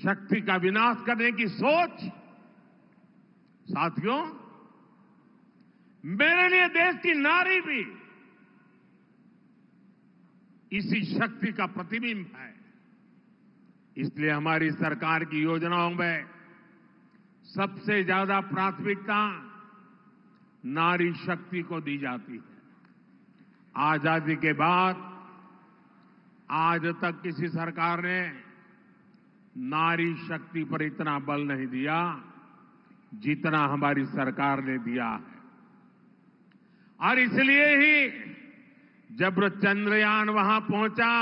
शक्ति का विनाश करने की सोच, साथियों, मेरे लिए देश की नारी भी इसी शक्ति का प्रतिबिंब है। इसलिए हमारी सरकार की योजनाओं में सबसे ज्यादा प्राथमिकता नारी शक्ति को दी जाती है। आजादी के बाद आज तक किसी सरकार ने नारी शक्ति पर इतना बल नहीं दिया जितना हमारी सरकार ने दिया है। और इसलिए ही जब चंद्रयान वहां पहुंचा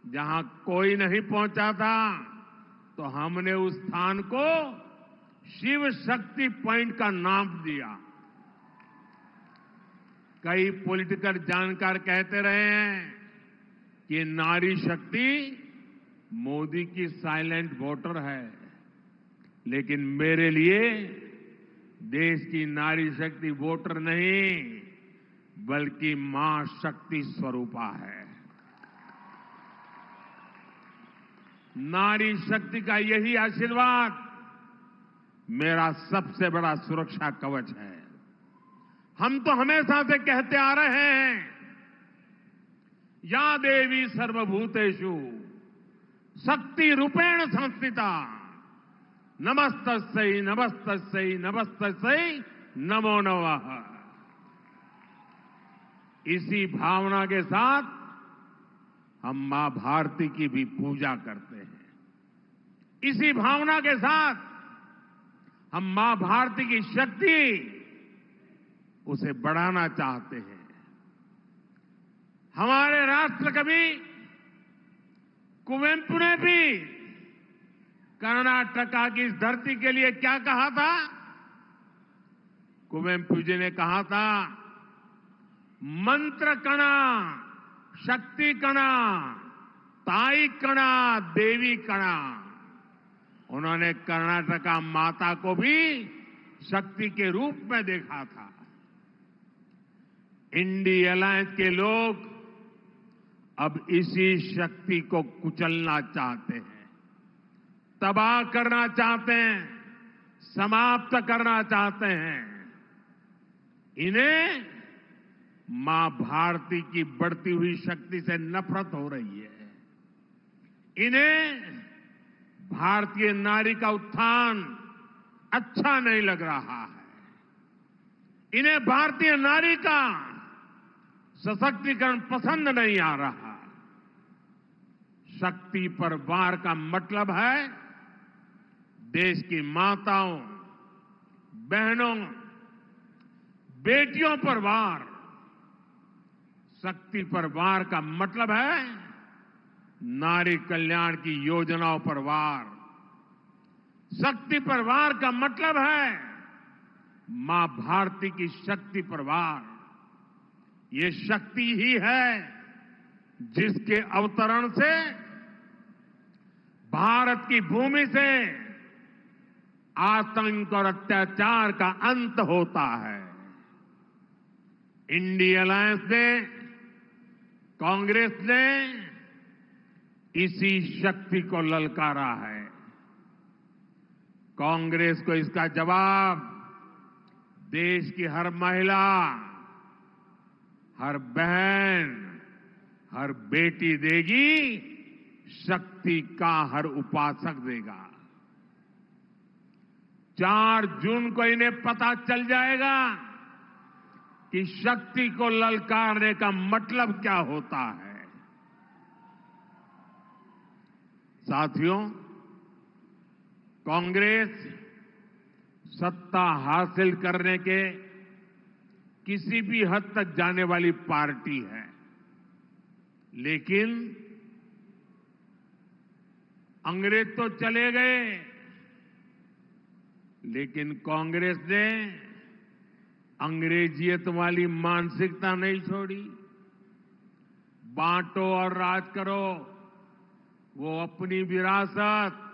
जहां कोई नहीं पहुंचा था, तो हमने उस स्थान को शिव शक्ति पॉइंट का नाम दिया। कई पॉलिटिकल जानकार कहते रहे हैं कि नारी शक्ति मोदी की साइलेंट वोटर है, लेकिन मेरे लिए देश की नारी शक्ति वोटर नहीं बल्कि मां शक्ति स्वरूपा है। नारी शक्ति का यही आशीर्वाद मेरा सबसे बड़ा सुरक्षा कवच है। हम तो हमेशा से कहते आ रहे हैं, या देवी सर्वभूतेषु शक्ति रूपेण संस्थिता नमस्तस्यै नमस्तस्यै नमस्तस्यै नमो नमः। इसी भावना के साथ हम मां भारती की भी पूजा करते हैं। इसी भावना के साथ हम मां भारती की शक्ति उसे बढ़ाना चाहते हैं। हमारे राष्ट्र कवि कुवेंपु ने भी कर्नाटका की इस धरती के लिए क्या कहा था? कुवेंपु जी ने कहा था, मंत्र कणा, शक्ति कणा, ताई कणा, देवी कणा। उन्होंने कर्नाटका माता को भी शक्ति के रूप में देखा था। इंडी अलायंस के लोग अब इसी शक्ति को कुचलना चाहते हैं, तबाह करना चाहते हैं, समाप्त करना चाहते हैं। इन्हें मां भारती की बढ़ती हुई शक्ति से नफरत हो रही है। इन्हें भारतीय नारी का उत्थान अच्छा नहीं लग रहा है। इन्हें भारतीय नारी का सशक्तिकरण पसंद नहीं आ रहा। शक्ति पर वार का मतलब है देश की माताओं, बहनों, बेटियों पर वार। शक्ति पर वार का मतलब है नारी कल्याण की योजनाओं पर वार। शक्ति पर वार का मतलब है मां भारती की शक्ति पर वार। ये शक्ति ही है जिसके अवतरण से भारत की भूमि से आतंक और अत्याचार का अंत होता है। इंडी अलायंस ने, कांग्रेस ने इसी शक्ति को ललकारा है। कांग्रेस को इसका जवाब देश की हर महिला, हर बहन, हर बेटी देगी, शक्ति का हर उपासक देगा। 4 जून को इन्हें पता चल जाएगा कि शक्ति को ललकारने का मतलब क्या होता है। साथियों, कांग्रेस सत्ता हासिल करने के किसी भी हद तक जाने वाली पार्टी है, लेकिन अंग्रेज तो चले गए, लेकिन कांग्रेस ने अंग्रेजियत वाली मानसिकता नहीं छोड़ी। बांटो और राज करो, वो अपनी विरासत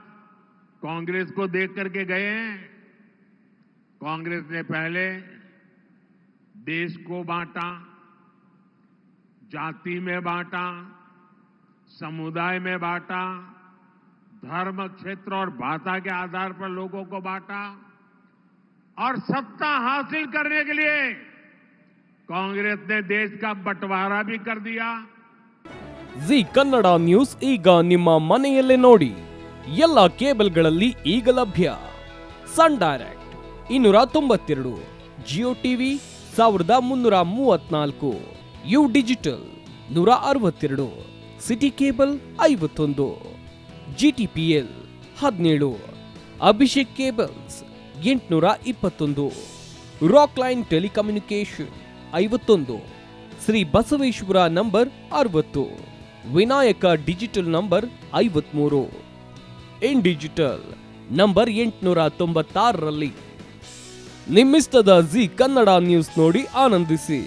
कांग्रेस को देख करके गए हैं। कांग्रेस ने पहले देश को बांटा, जाति में बांटा, समुदाय में बांटा, धर्म, क्षेत्र और भाषा के आधार पर लोगों को बांटा और सत्ता हासिल करने के लिए कांग्रेस ने देश का बंटवारा भी कर दिया। ಜಿ ಕನ್ನಡ ನ್ಯೂಸ್ ಈಗ ನಿಮ್ಮ ಮನೆಯಲ್ಲೇ ನೋಡಿ. ಎಲ್ಲ ಕೇಬಲ್ಗಳಲ್ಲಿ ಈಗ ಲಭ್ಯ. Sun Direct 292, Jio TV 1334, U digital 162, City cable 51, GTPL 17, Abhishek cables 821, Rock Line telecommunication 51, Shri Basaveshwara number 60, Vinayaka digital number 53, In digital number 896ರಲ್ಲಿ. ನಿಮ್ಮಿಷ್ಟದ ಜಿ ಕನ್ನಡ ನ್ಯೂಸ್ ನೋಡಿ ಆನಂದಿಸಿ.